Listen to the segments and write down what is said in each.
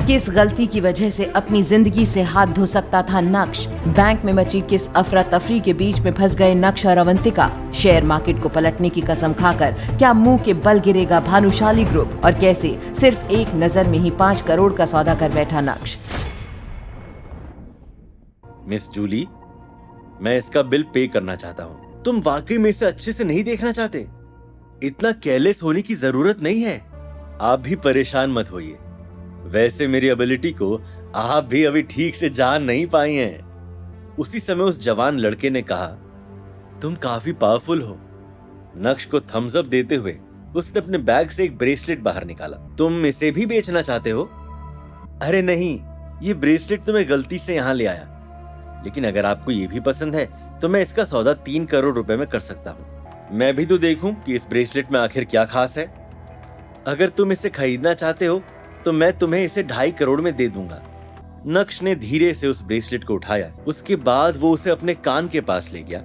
किस गलती की वजह से अपनी जिंदगी से हाथ धो सकता था नक्श? बैंक में मची किस अफरा तफरी के बीच में फंस गए नक्श और अवंतिका? शेयर मार्केट को पलटने की कसम खाकर क्या मुंह के बल गिरेगा भानुशाली ग्रुप? और कैसे सिर्फ एक नजर में ही 5 करोड़ का सौदा कर बैठा नक्श? मिस जूली, मैं इसका बिल पे करना चाहता हूँ। तुम वाकई में इसे अच्छे से नहीं देखना चाहते? इतना केयरलेस होने की जरूरत नहीं है। आप भी परेशान मत होइए। वैसे मेरी एबिलिटी को आप भी अभी ठीक से जान नहीं पाई हैं। उसी समय उस जवान लड़के ने कहा, तुम काफी पावरफुल हो। नक्श को थम्स अप देते हुए उसने अपने बैग से एक ब्रेसलेट बाहर निकाला। तुम इसे भी बेचना चाहते हो? अरे नहीं, ये ब्रेसलेट तो मैं गलती से यहाँ ले आया, लेकिन अगर आपको ये भी पसंद है तो मैं इसका सौदा 3 करोड़ रुपए में कर सकता हूँ। मैं भी तो देखूं कि इस ब्रेसलेट में आखिर क्या खास है। अगर तुम इसे खरीदना चाहते हो तो मैं तुम्हें इसे 2.5 करोड़ में दे दूंगा। नक्श ने धीरे से उस ब्रेसलेट को उठाया। उसके बाद वो उसे अपने कान के पास ले गया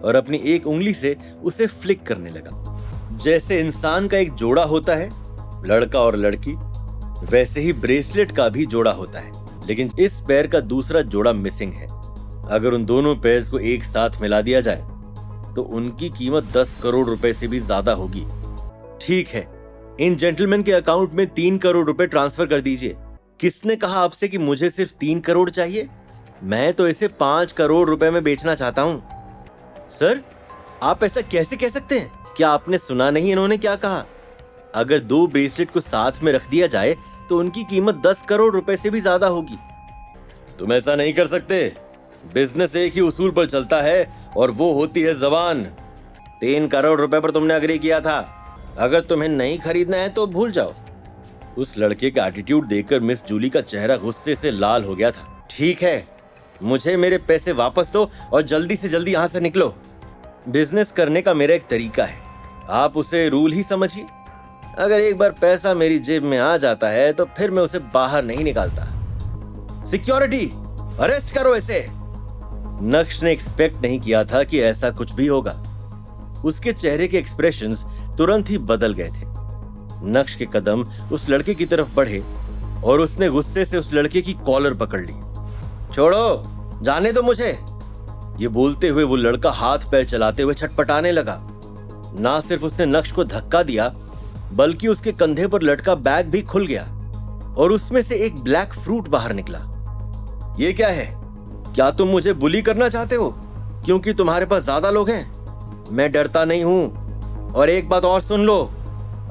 और अपनी एक उंगली से उसे फ्लिक करने लगा। जैसे इंसान का एक जोड़ा होता है, लड़का और लड़की, वैसे ही ब्रेसलेट का भी जोड़ा होता है, लेकिन इस पैर का दूसरा जोड़ा मिसिंग है। अगर उन दोनों पैर्स को एक साथ मिला दिया जाए तो उनकी कीमत 10 करोड़ रुपए से भी ज्यादा होगी। ठीक है, इन जेंटलमैन के अकाउंट में 3 करोड़ रुपए ट्रांसफर कर दीजिए। किसने कहा आपसे कि मुझे सिर्फ 3 करोड़ चाहिए? मैं तो इसे 5 करोड़ रुपए में बेचना चाहता हूं। सर, आप ऐसा कैसे कह सकते हैं? क्या आपने सुना नहीं इन्होंने क्या कहा? अगर 2 ब्रेसलेट को साथ में रख दिया जाए तो उनकी कीमत 10 करोड़ रुपए से भी ज्यादा होगी। तुम ऐसा नहीं कर सकते। बिजनेस एक ही उसूल पर चलता है और वो होती है जबान। 3 करोड़ रुपए पर तुमने अग्री किया था। अगर तुम्हें नहीं खरीदना है तो भूल जाओ। उस लड़के का एटीट्यूड देखकर मिस जूली का चेहरा गुस्से से लाल हो गया था। ठीक है, मुझे मेरे पैसे वापस दो और जल्दी से जल्दी यहाँ से निकलो। बिजनेस करने का मेरा एक तरीका है, आप उसे रूल ही समझिए। अगर एक बार पैसा मेरी जेब में आ जाता है तो फिर मैं उसे बाहर नहीं निकालता। सिक्योरिटी, अरेस्ट करो इसे। नक्श ने एक्सपेक्ट नहीं किया था कि ऐसा कुछ भी होगा। उसके चेहरे के एक्सप्रेशंस तुरंत ही बदल गए थे। नक्श के कदम उस लड़के की तरफ बढ़े और उसने गुस्से से उस लड़के की कॉलर पकड़ ली। छोड़ो, जाने दो मुझे। ये बोलते हुए वो लड़का हाथ पैर चलाते हुए छटपटाने लगा। ना सिर्फ उसने नक्श को धक्का दिया, बल्कि उसके कंधे पर लटका बैग भी खुल गया और उसमें से एक ब्लैक फ्रूट बाहर निकला। ये क्या है? क्या तुम मुझे बुली करना चाहते हो क्योंकि तुम्हारे पास ज्यादा लोग हैं? मैं डरता नहीं हूं। और एक बात और सुन लो,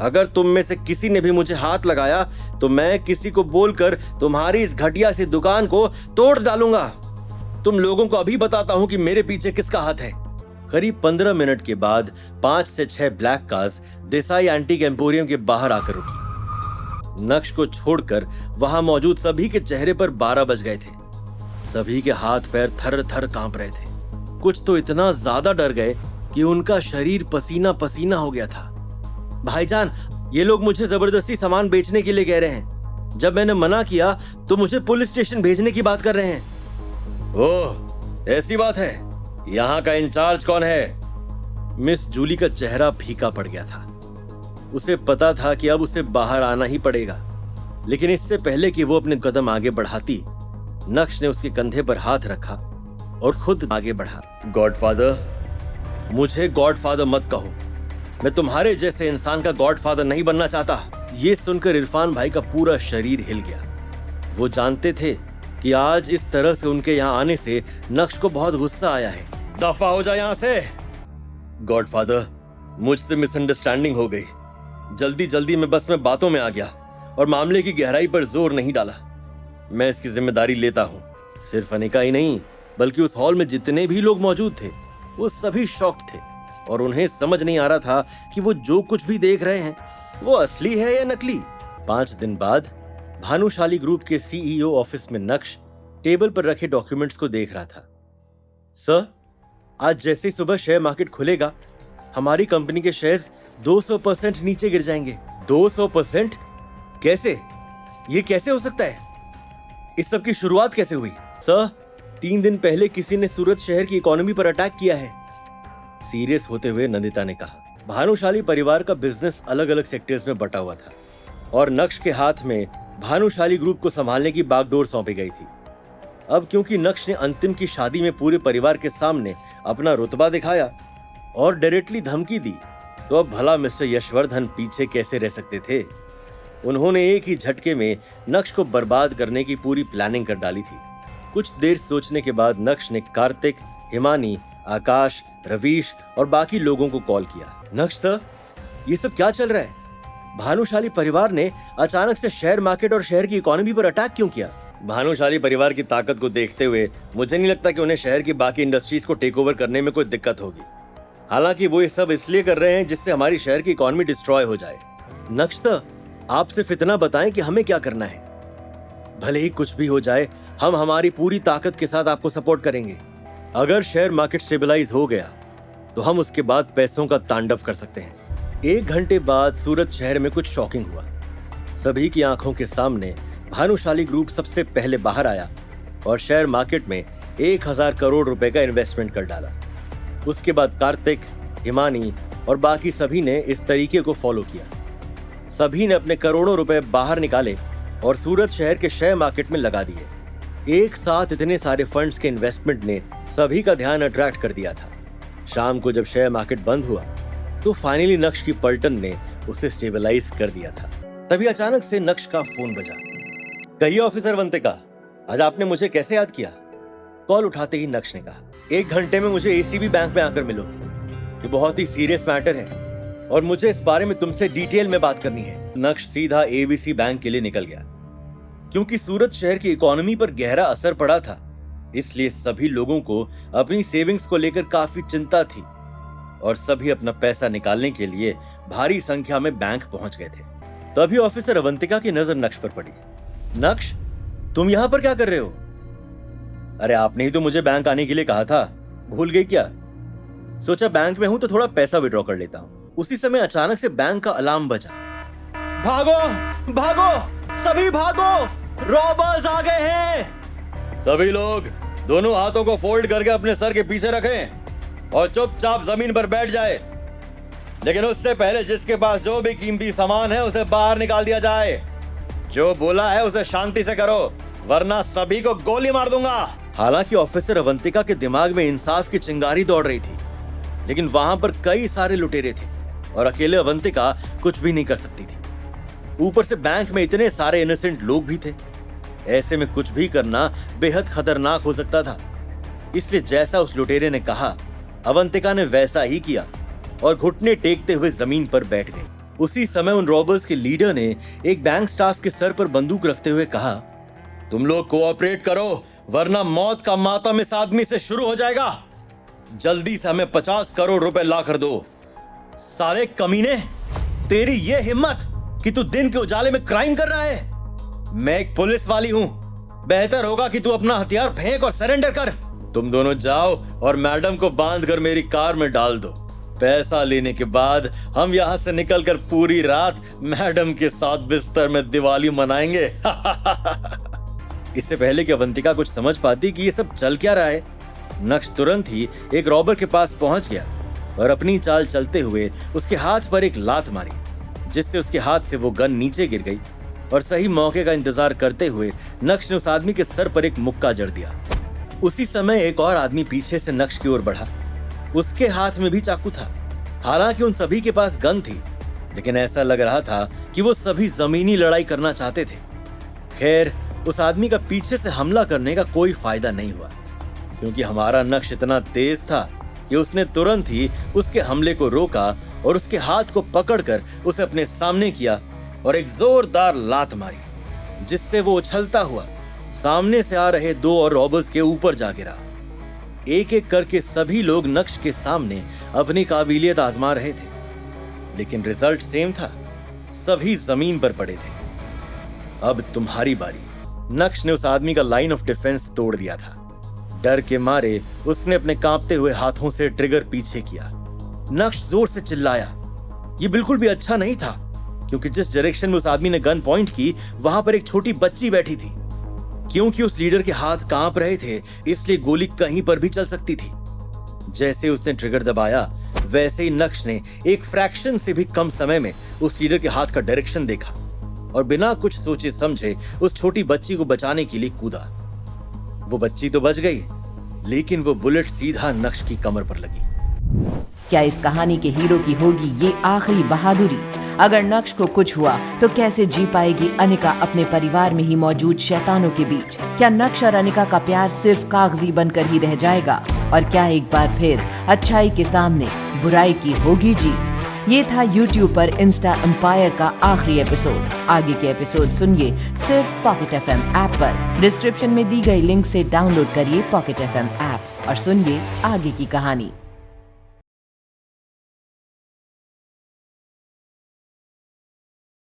अगर तुम में से किसी ने भी मुझे हाथ लगाया तो मैं किसी को बोलकर तुम्हारी इस घटिया सी दुकान को तोड़ डालूंगा। तुम लोगों को अभी बताता हूं कि मेरे पीछे किसका हाथ है। करीब 15 मिनट के बाद 5 से 6 black cars Desai antique emporium के बाहर आकर रुकी। नक्श को छोड़कर वहां मौजूद सभी के चेहरे पर 12 बज गए थे। सभी के हाथ पैर थर थर कांप रहे थे। कुछ तो इतना ज्यादा डर गए कि उनका शरीर पसीना पसीना हो गया था। भाईजान, ये लोग मुझे जबरदस्ती सामान बेचने के लिए कह रहे हैं। जब मैंने मना किया तो मुझे पुलिस स्टेशन भेजने की बात कर रहे हैं। ओह, ऐसी बात है? यहाँ का इंचार्ज कौन है? मिस जूली का चेहरा फीका पड़ गया था। उसे पता था कि अब उसे बाहर आना ही पड़ेगा, लेकिन इससे पहले कि वो अपने कदम आगे बढ़ाती, नक्श ने उसके कंधे पर हाथ रखा और खुद आगे बढ़ा। गॉडफादर, मुझे गॉडफादर मत कहो। मैं तुम्हारे जैसे इंसान का गॉडफादर नहीं बनना चाहता। ये सुनकर इरफान भाई का पूरा शरीर हिल गया। वो जानते थे कि आज इस तरह से उनके यहाँ आने से नक्श को बहुत गुस्सा आया है। दफा हो जाए यहाँ से। गॉडफादर, मुझसे मिसअंडरस्टैंडिंग हो गई। जल्दी जल्दी मैं बस में बातों में आ गया और मामले की गहराई पर जोर नहीं डाला। मैं इसकी जिम्मेदारी लेता हूँ। सिर्फ अनिका ही नहीं, बल्कि उस हॉल में जितने भी लोग मौजूद थे वो सभी शॉक्ड थे और उन्हें समझ नहीं आ रहा था कि वो जो कुछ भी देख रहे हैं वो असली है या नकली। 5 दिन बाद भानुशाली ग्रुप के सीईओ ऑफिस में नक्श टेबल पर रखे डॉक्यूमेंट्स को देख रहा था। सर, आज जैसे ही सुबह शेयर मार्केट खुलेगा हमारी कंपनी के शेयर्स 200% नीचे गिर जाएंगे। 200%? कैसे? ये कैसे हो सकता है? इस सब की शुरुआत कैसे हुई? सर, 3 दिन पहले किसी ने सूरत शहर की इकोनॉमी पर अटैक किया है। सीरियस होते हुए नंदिता ने कहा। भानुशाली परिवार का बिजनेस अलग अलग सेक्टर्स में बटा हुआ था और नक्श के हाथ में भानुशाली ग्रुप को संभालने की बागडोर सौंपी गई थी। अब क्योंकि नक्श ने अंतिम की शादी में पूरे परिवार के सामने अपना रुतबा दिखाया और डायरेक्टली धमकी दी, तो अब भला मिस्टर यशवर्धन पीछे कैसे रह सकते थे। उन्होंने एक ही झटके में नक्श को बर्बाद करने की पूरी प्लानिंग कर डाली थी। कुछ देर सोचने के बाद नक्श ने कार्तिक, हिमानी, आकाश, रवीश और बाकी लोगों को कॉल किया। नक्श सर, ये सब क्या चल रहा है? भानुशाली परिवार ने अचानक से शेयर मार्केट और शहर की इकोनॉमी पर अटैक क्यों किया? भानुशाली परिवार की ताकत को देखते हुए मुझे नहीं लगता कि उन्हें शहर की बाकी इंडस्ट्रीज को टेक ओवर करने में कोई दिक्कत होगी। हालांकि वो ये सब इसलिए कर रहे हैं जिससे हमारी शहर की इकोनॉमी डिस्ट्रॉय हो जाए। नक्श सर, आप सिर्फ इतना बताएं कि हमें क्या करना है। भले ही कुछ भी हो जाए, हम हमारी पूरी ताकत के साथ आपको सपोर्ट करेंगे। अगर शेयर मार्केट स्टेबलाइज हो गया तो हम उसके बाद पैसों का तांडव कर सकते हैं। 1 घंटे बाद सूरत शहर में कुछ शॉकिंग हुआ। सभी की आंखों के सामने भानुशाली ग्रुप सबसे पहले बाहर आया और शेयर मार्केट में 1000 करोड़ रुपए का इन्वेस्टमेंट कर डाला। उसके बाद कार्तिक, हिमानी और बाकी सभी ने इस तरीके को फॉलो किया। सभी ने अपने करोड़ों रुपए बाहर निकाले और सूरत शहर के शेयर मार्केट में लगा दिए। एक साथ इतने सारे फंड्स के इन्वेस्टमेंट ने सभी का ध्यान अट्रैक्ट कर दिया था। शाम को जब शेयर मार्केट बंद हुआ तो फाइनली नक्श की पलटन ने उसे स्टेबलाइज कर दिया था। तभी अचानक से नक्श का फोन बजा। कहिए ऑफिसर अवंतिका, आज आपने मुझे कैसे याद किया? कॉल उठाते ही नक्श ने कहा, 1 घंटे में मुझे एसीबी बैंक में आकर मिलो। ये बहुत ही सीरियस मैटर है और मुझे इस बारे में तुमसे डिटेल में बात करनी है। नक्श सीधा एबीसी बैंक के लिए निकल गया। क्योंकि सूरत शहर की इकोनॉमी पर गहरा असर पड़ा था, इसलिए सभी लोगों को अपनी सेविंग्स को लेकर काफी चिंता थी और सभी अपना पैसा निकालने के लिए भारी संख्या में बैंक पहुंच गए थे। तभी ऑफिसर अवंतिका की नजर नक्श पर पड़ी। नक्श, तुम यहां पर क्या कर रहे हो? अरे आपने ही तो मुझे बैंक आने के लिए कहा था, भूल गई क्या? सोचा बैंक में हूं तो थोड़ा पैसा विड्रॉ कर लेता हूं। उसी समय अचानक से बैंक का अलार्म बजा। भागो भागो, सभी भागो, रॉबर्स आ गए हैं। सभी लोग दोनों हाथों को फोल्ड करके अपने सर के पीछे रखें और चुपचाप जमीन पर बैठ जाए। लेकिन उससे पहले जिसके पास जो भी कीमती सामान है उसे बाहर निकाल दिया जाए। जो बोला है उसे शांति से करो, वरना सभी को गोली मार दूंगा। हालांकि ऑफिसर अवंतिका के दिमाग में इंसाफ की चिंगारी दौड़ रही थी, लेकिन वहां पर कई सारे लुटेरे थे और अकेले अवंतिका कुछ भी नहीं कर सकती थी। ऊपर से बैंक में इतने सारे इनोसेंट लोग भी थे। ऐसे में कुछ भी करना बेहद खतरनाक हो सकता था। इसलिए जैसा उस लुटेरे ने कहा, अवंतिका ने वैसा ही किया और घुटने टेकते हुए जमीन पर बैठ गई। उसी समय उन रॉबर्स के लीडर ने एक बैंक स्टाफ के सर पर बंदूक रखते हुए कहा, तुम लोग कोऑपरेट करो, वरना मौत का मातम इस आदमी से शुरू हो जाएगा। जल्दी से हमें 50 करोड़ रुपए ला कर दो। साले कमीने, तेरी ये हिम्मत कि तू दिन के उजाले में क्राइम कर रहा है? मैं एक पुलिस वाली हूं, बेहतर होगा कि तू अपना हथियार फेंक और सरेंडर कर। तुम दोनों जाओ और मैडम को बांधकर मेरी कार में डाल दो। पैसा लेने के बाद हम यहाँ से निकलकर पूरी रात मैडम के साथ बिस्तर में दिवाली मनाएंगे। इससे पहले कि अवंतिका कुछ समझ पाती कि ये सब चल क्या रहा है, नक्श तुरंत ही एक रॉबर के पास पहुंच गया और अपनी चाल चलते हुए उसके हाथ पर एक लात मारी, जिससे उसके हाथ से वो गन नीचे गिर गई और सही मौके का इंतजार करते हुए नक्श ने उस आदमी के सर पर एक मुक्का जड़ दिया। उसी समय एक और आदमी पीछे से नक्श की ओर बढ़ा। उसके हाथ में भी चाकू था। हालांकि उन सभी के पास गन थी, लेकिन ऐसा लग रहा था कि वो सभी जमीनी लड़ाई करना चाहते थे। खैर, उस आदमी का पीछे से हमला करने का कोई फायदा नहीं हुआ, क्योंकि हमारा नक्श इतना तेज था कि उसने तुरंत ही उसके हमले को रोका और उसके हाथ को पकड़कर उसे अपने सामने किया और एक जोरदार लात मारी, जिससे वो उछलता हुआ सामने से आ रहे 2 और रॉबर्स के ऊपर जा गिरा। एक एक करके सभी लोग नक्श के सामने अपनी काबिलियत आजमा रहे थे, लेकिन रिजल्ट सेम था, सभी जमीन पर पड़े थे। अब तुम्हारी बारी। नक्श ने उस आदमी का लाइन ऑफ डिफेंस तोड़ दिया था। डर के मारे उसने अपने कांपते हुए हाथों से ट्रिगर पीछे किया। नक्श जोर से चिल्लाया। ये बिल्कुल भी अच्छा नहीं था, क्योंकि जिस डायरेक्शन में उस आदमी ने गन पॉइंट की, वहां पर एक छोटी बच्ची बैठी थी। क्योंकि उस लीडर के हाथ कांप रहे थे, इसलिए गोली कहीं पर भी चल सकती थी। जैसे उसने ट्रिगर दबाया, वैसे ही नक्श ने एक फ्रैक्शन से भी कम समय में उस लीडर के हाथ का डायरेक्शन देखा और बिना कुछ सोचे समझे उस छोटी बच्ची को बचाने के लिए कूदा। वो बच्ची तो बच गई, लेकिन वो बुलेट सीधा नक्श की कमर पर लगी। क्या इस कहानी के हीरो की होगी ये आखिरी बहादुरी? अगर नक्श को कुछ हुआ तो कैसे जी पाएगी अनिका अपने परिवार में ही मौजूद शैतानों के बीच? क्या नक्श और अनिका का प्यार सिर्फ कागजी बनकर ही रह जाएगा? और क्या एक बार फिर अच्छाई के सामने बुराई की होगी जीत? ये था YouTube पर इंस्टा एम्पायर का आखिरी एपिसोड। आगे के एपिसोड सुनिए सिर्फ पॉकेट FM ऐप पर। डिस्क्रिप्शन में दी गई लिंक से डाउनलोड करिए पॉकेट FM ऐप और सुनिए आगे की कहानी।